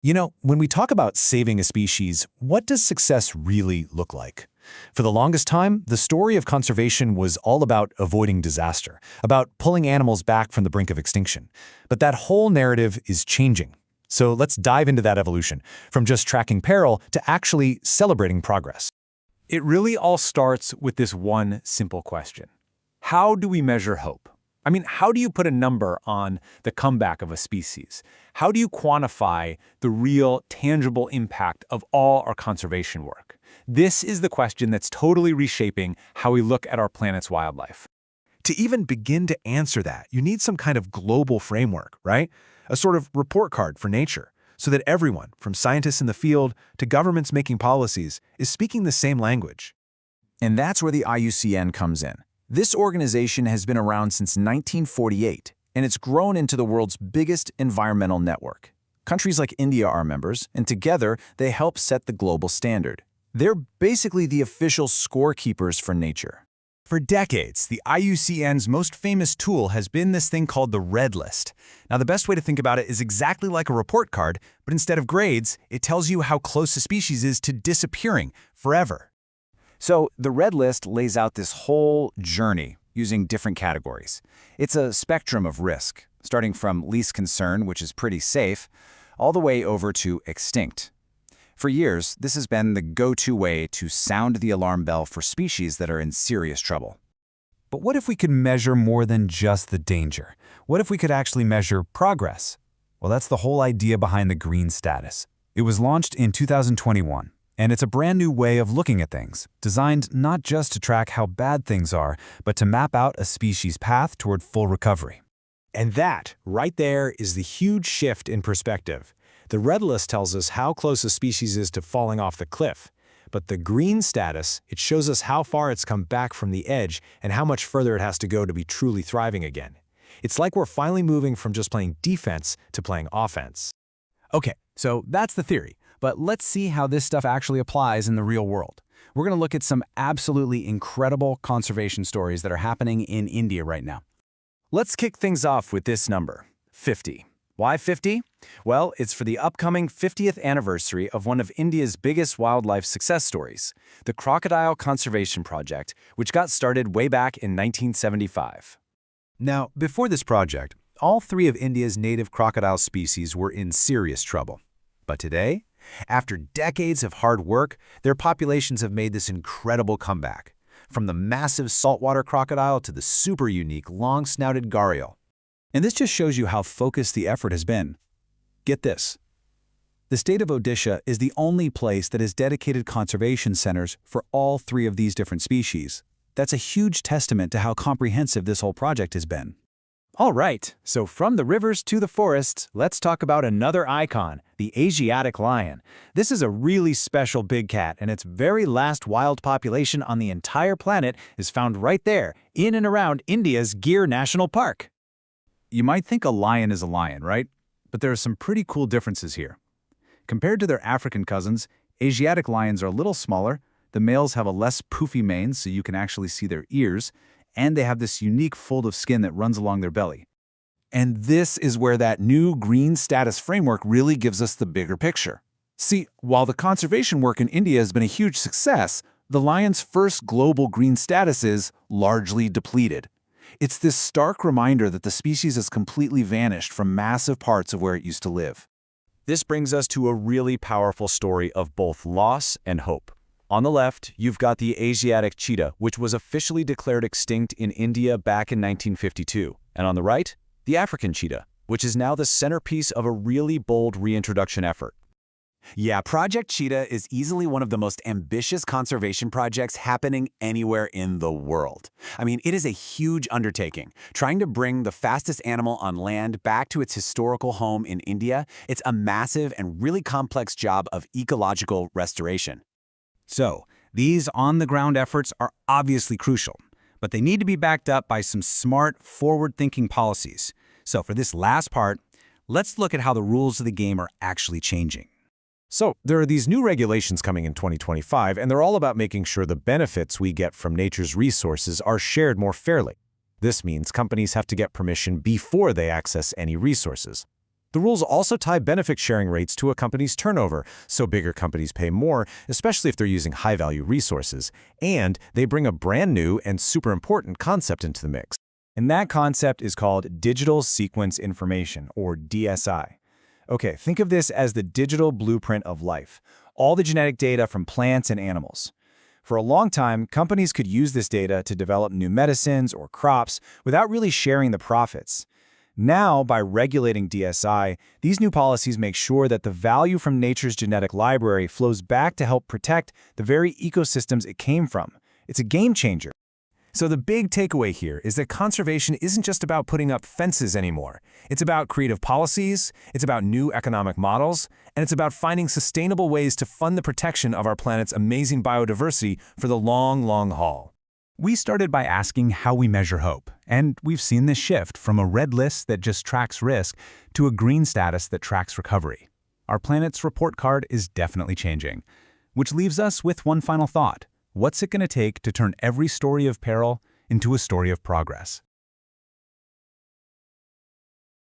When we talk about saving a species, what does success really look like? For the longest time, the story of conservation was all about avoiding disaster, about pulling animals back from the brink of extinction. But that whole narrative is changing. So let's dive into that evolution, from just tracking peril to actually celebrating progress. It really all starts with this one simple question. How do we measure hope? How do you put a number on the comeback of a species? How do you quantify the real, tangible impact of all our conservation work? This is the question that's totally reshaping how we look at our planet's wildlife. To even begin to answer that, you need some kind of global framework, right? A sort of report card for nature, so that everyone, from scientists in the field to governments making policies, is speaking the same language. And that's where the IUCN comes in. This organization has been around since 1948, and it's grown into the world's biggest environmental network. Countries like India are members, and together they help set the global standard. They're basically the official scorekeepers for nature. For decades, the IUCN's most famous tool has been this thing called the Red List. Now, the best way to think about it is exactly like a report card, but instead of grades, it tells you how close a species is to disappearing forever. So the Red List lays out this whole journey using different categories. It's a spectrum of risk, starting from least concern, which is pretty safe, all the way over to extinct. For years, this has been the go-to way to sound the alarm bell for species that are in serious trouble. But what if we could measure more than just the danger? What if we could actually measure progress? Well, that's the whole idea behind the green status. It was launched in 2021. And it's a brand new way of looking at things, designed not just to track how bad things are, but to map out a species' path toward full recovery. And that, right there, is the huge shift in perspective. The Red List tells us how close a species is to falling off the cliff. But the green status, it shows us how far it's come back from the edge and how much further it has to go to be truly thriving again. It's like we're finally moving from just playing defense to playing offense. Okay, so that's the theory. But let's see how this stuff actually applies in the real world. We're going to look at some absolutely incredible conservation stories that are happening in India right now. Let's kick things off with this number, 50. Why 50? Well, it's for the upcoming 50th anniversary of one of India's biggest wildlife success stories, the Crocodile Conservation Project, which got started way back in 1975. Now, before this project, all three of India's native crocodile species were in serious trouble. But today, after decades of hard work, their populations have made this incredible comeback, from the massive saltwater crocodile to the super unique long-snouted gharial. And this just shows you how focused the effort has been. Get this. The state of Odisha is the only place that has dedicated conservation centers for all three of these different species. That's a huge testament to how comprehensive this whole project has been. All right, so from the rivers to the forests, let's talk about another icon, the Asiatic lion. This is a really special big cat, and its very last wild population on the entire planet is found right there, in and around India's Gir National Park. You might think a lion is a lion, right? But there are some pretty cool differences here. Compared to their African cousins, Asiatic lions are a little smaller. The males have a less poofy mane, so you can actually see their ears, and they have this unique fold of skin that runs along their belly. And this is where that new green status framework really gives us the bigger picture. See, while the conservation work in India has been a huge success, the lion's first global green status is largely depleted. It's this stark reminder that the species has completely vanished from massive parts of where it used to live. This brings us to a really powerful story of both loss and hope. On the left, you've got the Asiatic cheetah, which was officially declared extinct in India back in 1952. And on the right, the African cheetah, which is now the centerpiece of a really bold reintroduction effort. Yeah, Project Cheetah is easily one of the most ambitious conservation projects happening anywhere in the world. It is a huge undertaking. Trying to bring the fastest animal on land back to its historical home in India, it's a massive and really complex job of ecological restoration. So, these on-the-ground efforts are obviously crucial, but they need to be backed up by some smart, forward-thinking policies. So for this last part, let's look at how the rules of the game are actually changing. So there are these new regulations coming in 2025, and they're all about making sure the benefits we get from nature's resources are shared more fairly. This means companies have to get permission before they access any resources. The rules also tie benefit sharing rates to a company's turnover, so bigger companies pay more, especially if they're using high-value resources. And they bring a brand new and super important concept into the mix. And that concept is called digital sequence information, or DSI. Okay, think of this as the digital blueprint of life, all the genetic data from plants and animals. For a long time, companies could use this data to develop new medicines or crops without really sharing the profits. Now, by regulating DSI, these new policies make sure that the value from nature's genetic library flows back to help protect the very ecosystems it came from. It's a game changer. So the big takeaway here is that conservation isn't just about putting up fences anymore. It's about creative policies, it's about new economic models, and it's about finding sustainable ways to fund the protection of our planet's amazing biodiversity for the long, long haul. We started by asking how we measure hope, and we've seen this shift from a red list that just tracks risk to a green status that tracks recovery. Our planet's report card is definitely changing, which leaves us with one final thought. What's it going to take to turn every story of peril into a story of progress?